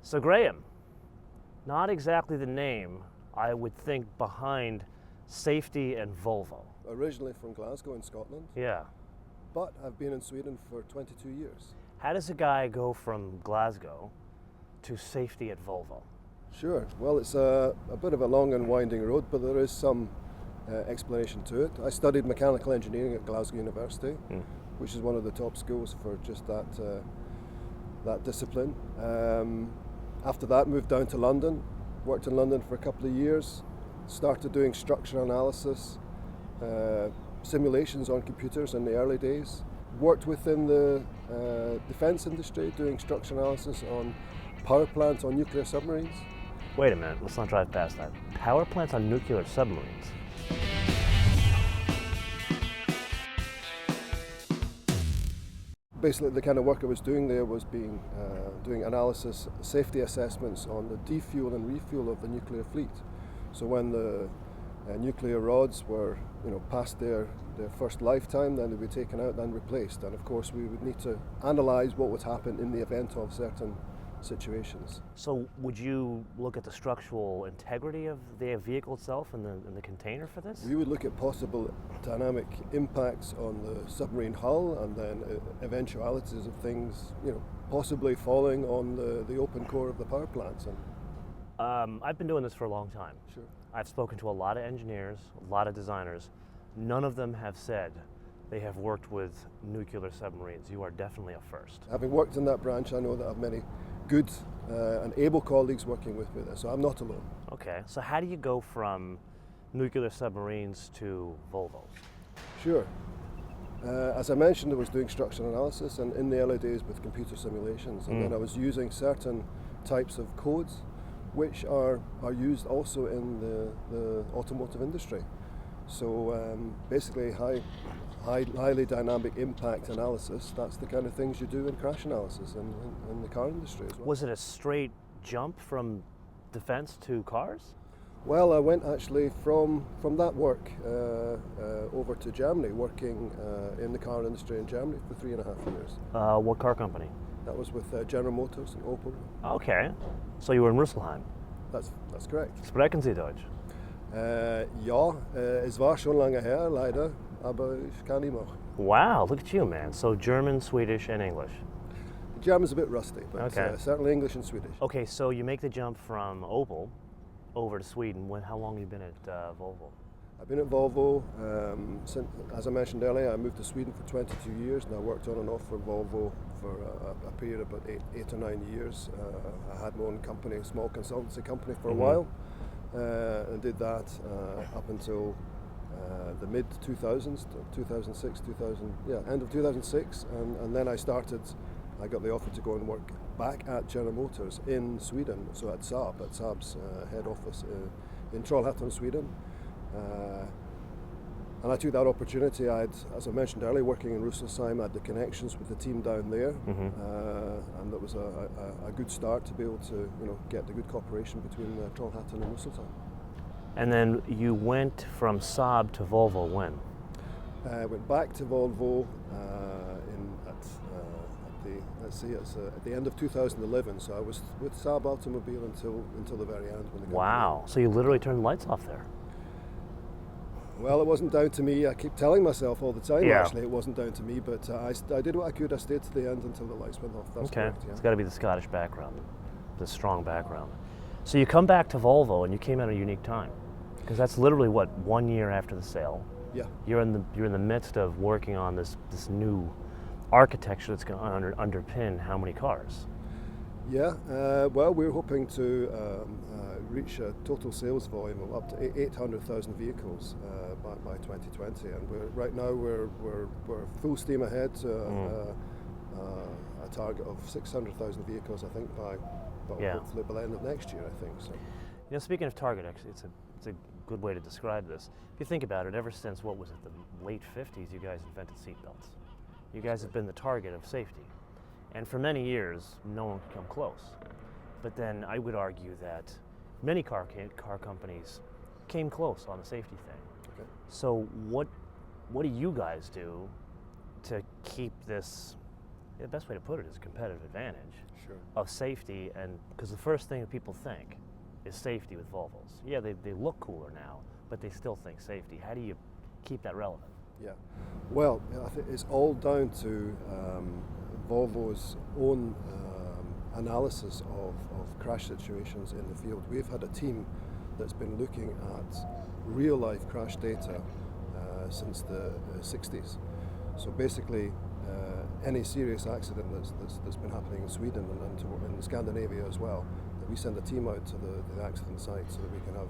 So Graeme, not exactly the name I would think behind safety and Volvo. Originally from Glasgow in Scotland, Yeah. but I've been in Sweden for 22 years. How does a guy go from Glasgow to safety at Volvo? Sure, well it's a bit of a long and winding road, but there is some explanation to it. I studied mechanical engineering at Glasgow University, which is one of the top schools for just that discipline. After that, moved down to London, worked in London for a couple of years, started doing structural analysis, simulations on computers in the early days, worked within the defence industry doing structural analysis on power plants on nuclear submarines. Wait a minute, let's not drive past that. Power plants on nuclear submarines. Basically, the kind of work I was doing there was doing analysis, safety assessments on the defuel and refuel of the nuclear fleet. So when the nuclear rods were, past their first lifetime, then they'd be taken out and replaced. And of course, we would need to analyse what would happen in the event of certain situations. So would you look at the structural integrity of the vehicle itself and the container for this? We would look at possible dynamic impacts on the submarine hull, and then eventualities of things, possibly falling on the open core of the power plants. I've been doing this for a long time. Sure. I've spoken to a lot of engineers, a lot of designers. None of them have said they have worked with nuclear submarines. You are definitely a first. Having worked in that branch, I know that I have many good and able colleagues working with me there, so I'm not alone. Okay, so how do you go from nuclear submarines to Volvo? Sure. As I mentioned, I was doing structural analysis, and in the early days with computer simulations, and then I was using certain types of codes which are used also in the automotive industry. So basically highly dynamic impact analysis, that's the kind of things you do in crash analysis in the car industry as well. Was it a straight jump from defense to cars? Well, I went actually from that work over to Germany, working in the car industry in Germany for 3.5 years. What car company? That was with General Motors and Opel. Okay, so you were in Rüsselsheim. That's correct. Sprechen Sie Deutsch? Ja, es war schon lange her, leider, aber ich kann immer. Wow, look at you, man. So German, Swedish, and English. German's a bit rusty, but Okay. Certainly English and Swedish. Okay, so you make the jump from Opel over to Sweden. How long have you been at Volvo? I've been at Volvo since, as I mentioned earlier, I moved to Sweden for 22 years, and I worked on and off for Volvo for a period of about eight or 9 years. I had my own company, a small consultancy company for a while, and did that up until the mid 2000s, 2006, end of 2006, and then I got the offer to go and work back at General Motors in Sweden, so at Saab's head office in Trollhättan, Sweden. And I took that opportunity. As I mentioned earlier, working in Rüsselsheim, I had the connections with the team down there, and that was a good start to be able to get the good cooperation between Trollhättan and Rüsselsheim. And then you went from Saab to Volvo when? I went back to Volvo at the end of 2011. So I was with Saab Automobile until the very end. When Wow! So you literally turned the lights off there. Well, it wasn't down to me. I keep telling myself all the time, Yeah. actually, it wasn't down to me, but I did what I could. I stayed to the end until the lights went off. That's Okay, correct, yeah. it's got to be the Scottish background, the strong background. So you come back to Volvo, and you came at a unique time, because that's literally what, 1 year after the sale. Yeah. You're in the midst of working on this new architecture that's going to underpin how many cars? Yeah, well, we're hoping to reach a total sales volume of up to 800,000 vehicles by 2020, and right now we're full steam ahead to a target of 600,000 vehicles, I think, hopefully by the end of next year, I think. So. Speaking of target, actually, it's a good way to describe this. If you think about it, ever since, what was it, the late 50s, you guys invented seatbelts. You guys have been the target of safety. And for many years, no one could come close. But then I would argue that many car companies came close on the safety thing. Okay. So what do you guys do to keep this the best way to put it is competitive advantage Sure. of safety, and because the first thing that people think is safety with Volvos. Yeah, they look cooler now, but they still think safety. How do you keep that relevant? Yeah. Well, I think it's all down to Volvo's own analysis of crash situations in the field. We've had a team that's been looking at real-life crash data since the 60s. So basically, any serious accident that's been happening in Sweden and in Scandinavia as well, that we send a team out to the accident site so that we can have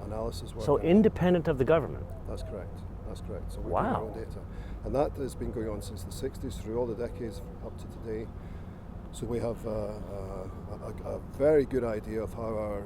analysis work. So independent of the government? That's correct. That's correct. So we're Wow. doing our own data. And that has been going on since the 60s, through all the decades up to today. So we have a very good idea of how our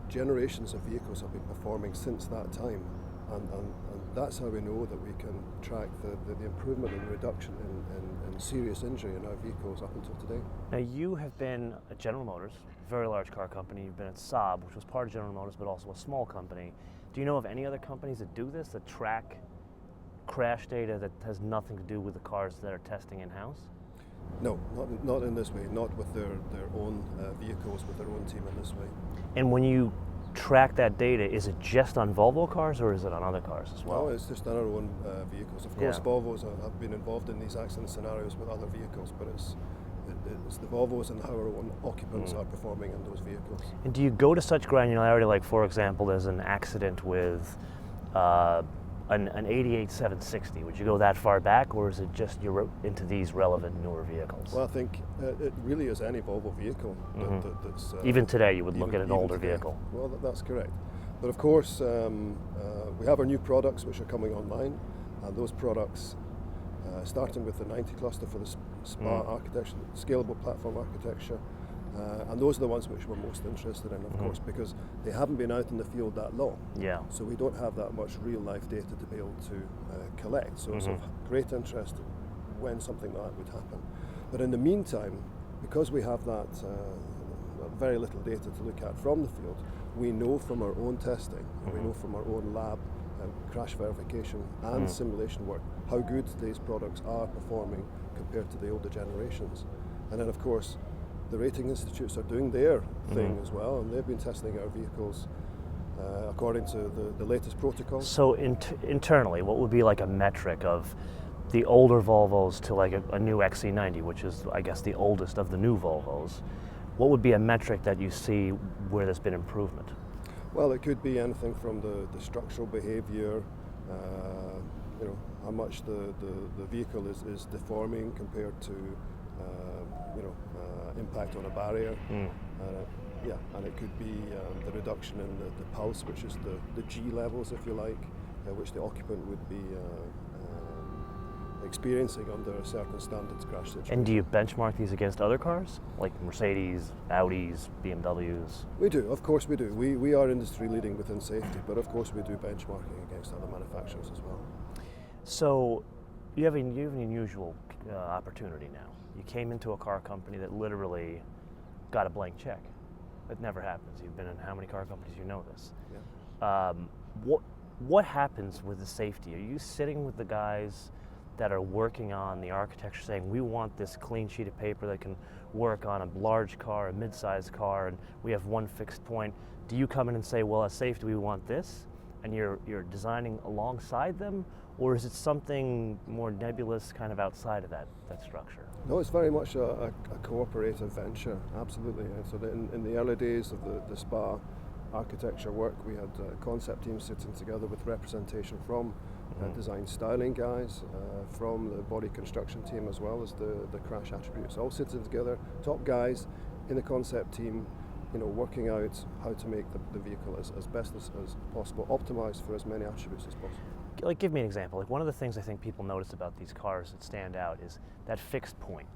generations of vehicles have been performing since that time. And that's how we know that we can track the improvement and reduction in serious injury in our vehicles up until today. Now you have been at General Motors, a very large car company. You've been at Saab, which was part of General Motors, but also a small company. Do you know of any other companies that do this, that track crash data that has nothing to do with the cars that are testing in-house? No, not in this way, not with their own vehicles, with their own team in this way. And when you track that data, is it just on Volvo cars or is it on other cars as well? No, it's just on our own vehicles. Of course, Yeah. Volvos have been involved in these accident scenarios with other vehicles, but it's the Volvos and how our own occupants are performing in those vehicles. And do you go to such granularity, like for example, there's an accident with an 88 760? Would you go that far back, or is it just you're into these relevant newer vehicles? Well, I think it really is any Volvo vehicle that's... Even today you would look at an even older today. vehicle. Well, that's correct. But of course, we have our new products which are coming online, and those products, starting with the 90 cluster for the SPA architecture, scalable platform architecture, and those are the ones which we're most interested in, of course, because they haven't been out in the field that long. Yeah. So we don't have that much real-life data to be able to collect. So it's of great interest when something like that would happen. But in the meantime, because we have that very little data to look at from the field, we know from our own testing, we know from our own lab crash verification and simulation work how good today's products are performing compared to the older generations. And then of course the rating institutes are doing their thing as well, and they've been testing our vehicles according to the latest protocols. So internally, what would be like a metric of the older Volvos to like a new XC90, which is I guess the oldest of the new Volvos? What would be a metric that you see where there's been improvement? Well, it could be anything from the structural behaviour, how much the vehicle is deforming compared to impact on a barrier. And it could be the reduction in the pulse, which is the G levels, if you like, which the occupant would be experiencing under a certain standards crash situation. And do you benchmark these against other cars, like Mercedes, Audis, BMWs? We do, of course we do. We are industry leading within safety, but of course we do benchmarking against other manufacturers as well. So you have an unusual opportunity now. You came into a car company that literally got a blank check. It never happens. You've been in how many car companies? You know this. Yeah. What happens with the safety? Are you sitting with the guys that are working on the architecture saying, we want this clean sheet of paper that can work on a large car, a mid-sized car, and we have one fixed point? Do you come in and say, well, as safety, we want this, and you're designing alongside them? Or is it something more nebulous kind of outside of that structure? No, it's very much a cooperative venture, absolutely. And so in the early days of the SPA architecture work, we had concept teams sitting together with representation from design styling guys, from the body construction team, as well as the crash attributes, all sitting together, top guys in the concept team, working out how to make the vehicle as best as possible, optimized for as many attributes as possible. Like, give me an example. Like, one of the things I think people notice about these cars that stand out is that fixed point,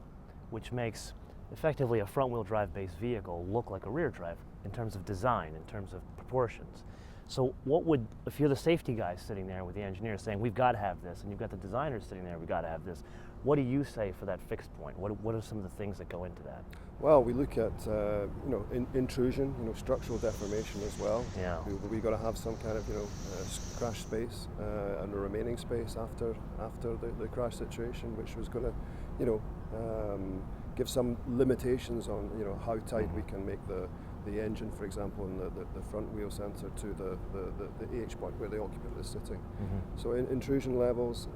which makes effectively a front-wheel drive based vehicle look like a rear drive in terms of design, in terms of proportions. So what would, if you're the safety guy sitting there with the engineers saying, we've got to have this, and you've got the designers sitting there, we've got to have this, what do you say for that fixed point? What are some of the things that go into that? Well, we look at intrusion, structural deformation as well. Yeah. We got to have some kind of crash space and a remaining space after the crash situation, which was going to give some limitations on how tight we can make the engine, for example, and the front wheel centre to the H point where the occupant is sitting. So intrusion levels,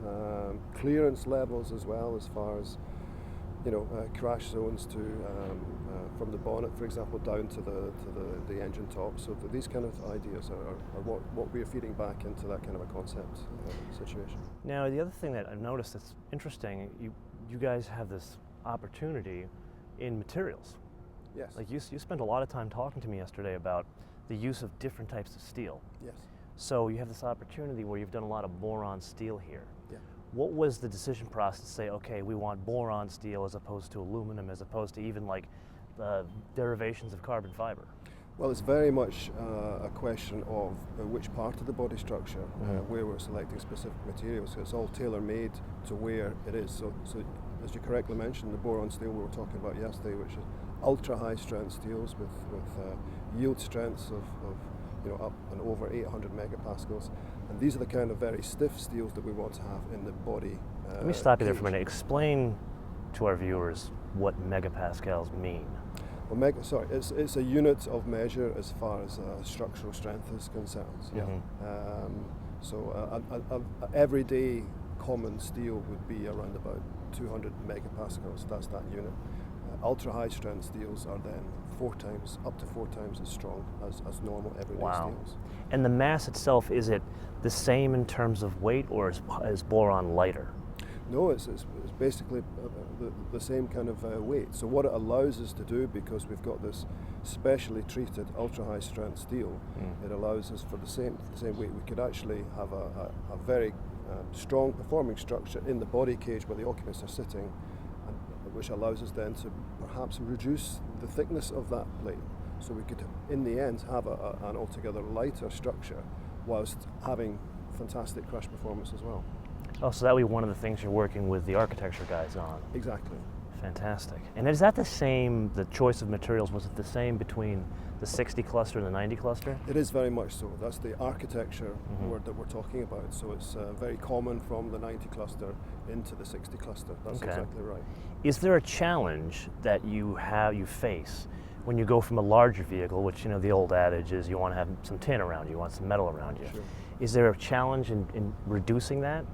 clearance levels as well, as far as crash zones to from the bonnet, for example, down to the engine top. So these kind of ideas are what we're feeding back into that kind of a concept situation. Now, the other thing that I've noticed that's interesting, you guys have this opportunity in materials. Yes. Like you spent a lot of time talking to me yesterday about the use of different types of steel. Yes. So you have this opportunity where you've done a lot of boron steel here. Yeah. What was the decision process to say, okay, we want boron steel as opposed to aluminum, as opposed to even like the derivations of carbon fiber? Well, it's very much a question of which part of the body structure, where we're selecting specific materials. So it's all tailor-made to where it is. So as you correctly mentioned, the boron steel we were talking about yesterday, which is ultra-high strength steels with yield strengths of up and over 800 megapascals. And these are the kind of very stiff steels that we want to have in the body. Let me stop you there for a minute. Explain to our viewers what megapascals mean. Well, it's a unit of measure as far as structural strength is concerned. So an everyday common steel would be around about 200 megapascals. That's that unit. Ultra high strength steels are then up to four times as strong as normal everyday steels. And the mass itself, is it the same in terms of weight, or is boron lighter? No, it's basically the same kind of weight. So what it allows us to do, because we've got this specially treated ultra high strength steel, it allows us for the same weight we could actually have a very strong performing structure in the body cage where the occupants are sitting, which allows us then to perhaps reduce the thickness of that plate. So we could, in the end, have an altogether lighter structure whilst having fantastic crash performance as well. Oh, so that would be one of the things you're working with the architecture guys on. Exactly. Fantastic. And is that the same, the choice of materials, was it the same between the 60 cluster and the 90 cluster? It is very much so. That's the architecture word that we're talking about. So it's very common from the 90 cluster into the 60 cluster. That's exactly right. Is there a challenge that you face when you go from a larger vehicle, which, the old adage is you want to have some tin around you, you want some metal around you. Sure. Is there a challenge in reducing that?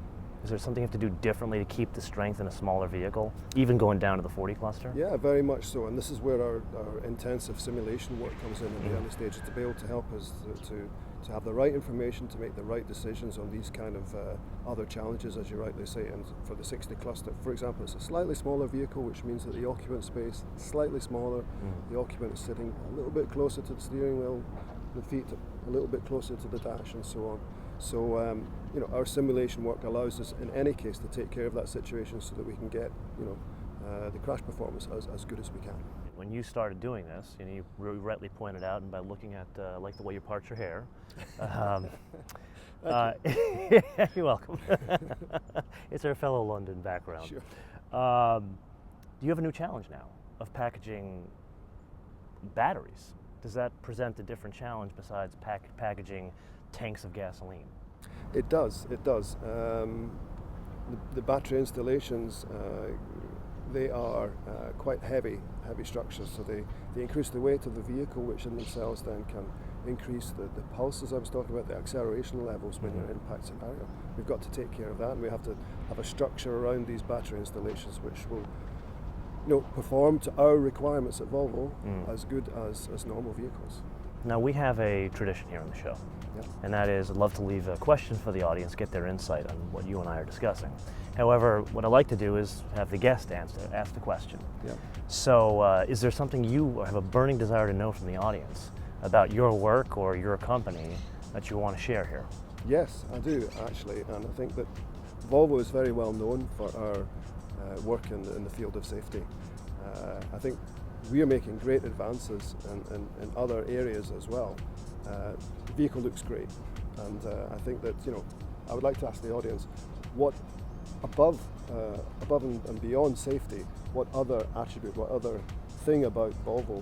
Is there something you have to do differently to keep the strength in a smaller vehicle, even going down to the 40 cluster? Yeah, very much so. And this is where our intensive simulation work comes in the early stages, to be able to help us to have the right information, to make the right decisions on these kind of other challenges, as you rightly say. And for the 60 cluster, for example, it's a slightly smaller vehicle, which means that the occupant space is slightly smaller. The occupant is sitting a little bit closer to the steering wheel, the feet a little bit closer to the dash, and so on. So, our simulation work allows us, in any case, to take care of that situation so that we can get, the crash performance as good as we can. When you started doing this, you rightly pointed out, and by looking at, like the way you part your hair, you're welcome. It's our fellow London background. Sure. Do you have a new challenge now of packaging batteries? Does that present a different challenge besides packaging tanks of gasoline? It does. The battery installations, they are quite heavy structures, so they increase the weight of the vehicle, which in themselves then can increase the pulses I was talking about, the acceleration levels when you're impacting barrier. We've got to take care of that, and we have to have a structure around these battery installations which will perform to our requirements at Volvo as good as normal vehicles. Now, we have a tradition here on the show, and that is I'd love to leave a question for the audience, get their insight on what you and I are discussing. However, what I like to do is have the guest ask the question. So is there something you have a burning desire to know from the audience about your work or your company that you want to share here? Yes, I do, actually, and I think that Volvo is very well known for our work in the field of safety. I think we are making great advances in other areas as well. The vehicle looks great, and I think that I would like to ask the audience, what above and beyond safety, what other attribute, what other thing about Volvo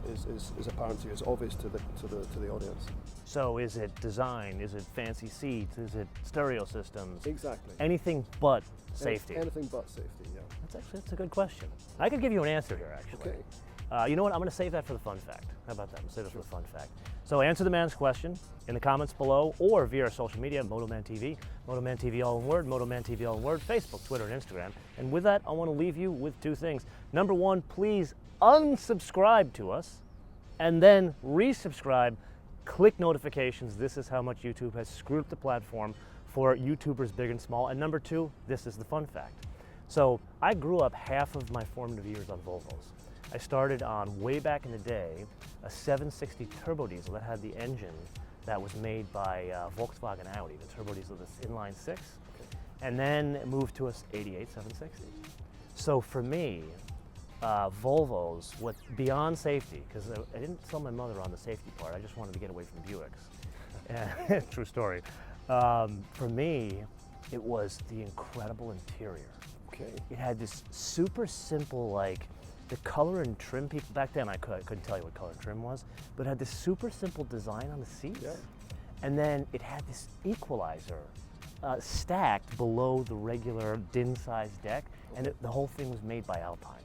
is apparent to you, is obvious to the audience. So is it design? Is it fancy seats? Is it stereo systems? Exactly. Anything but safety. Anything but safety. Yeah. That's a good question. I could give you an answer here, actually. Okay. You know what? I'm going to save that for the fun fact. How about that? We'll save it for the fun fact. So answer the man's question in the comments below or via our social media, MotoManTV, MotoManTV all in word, MotoManTV all in word, Facebook, Twitter, and Instagram. And with that, I want to leave you with two things. Number one, please unsubscribe to us and then resubscribe. Click notifications. This is how much YouTube has screwed up the platform for YouTubers big and small. And number two, this is the fun fact. So I grew up half of my formative years on Volvos. I started on, way back in the day, a 760 turbo diesel that had the engine that was made by Volkswagen Audi, the turbo diesel, this inline six, and then moved to a 88 760. So for me, Volvos, beyond safety, because I didn't sell my mother on the safety part, I just wanted to get away from Buicks. True story. For me, it was the incredible interior. Okay. It had this super simple, like, the color and trim, people back then I couldn't tell you what color and trim was, but it had this super simple design on the seats. Yeah. And then it had this equalizer stacked below the regular din-sized deck, and the whole thing was made by Alpine.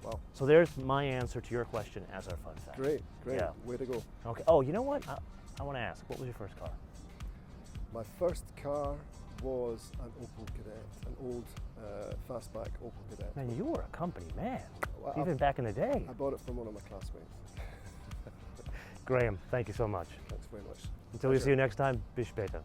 Wow. So there's my answer to your question as our fun fact. Great. Yeah. Way to go. Okay. Oh, you know what? I want to ask, what was your first car? My first car was an Opel Kadett, an old fastback Opel Kadett. Man, you were a company man, Well, even back in the day. I bought it from one of my classmates. Graeme, thank you so much. Thanks very much. Until we see you next time, bis später.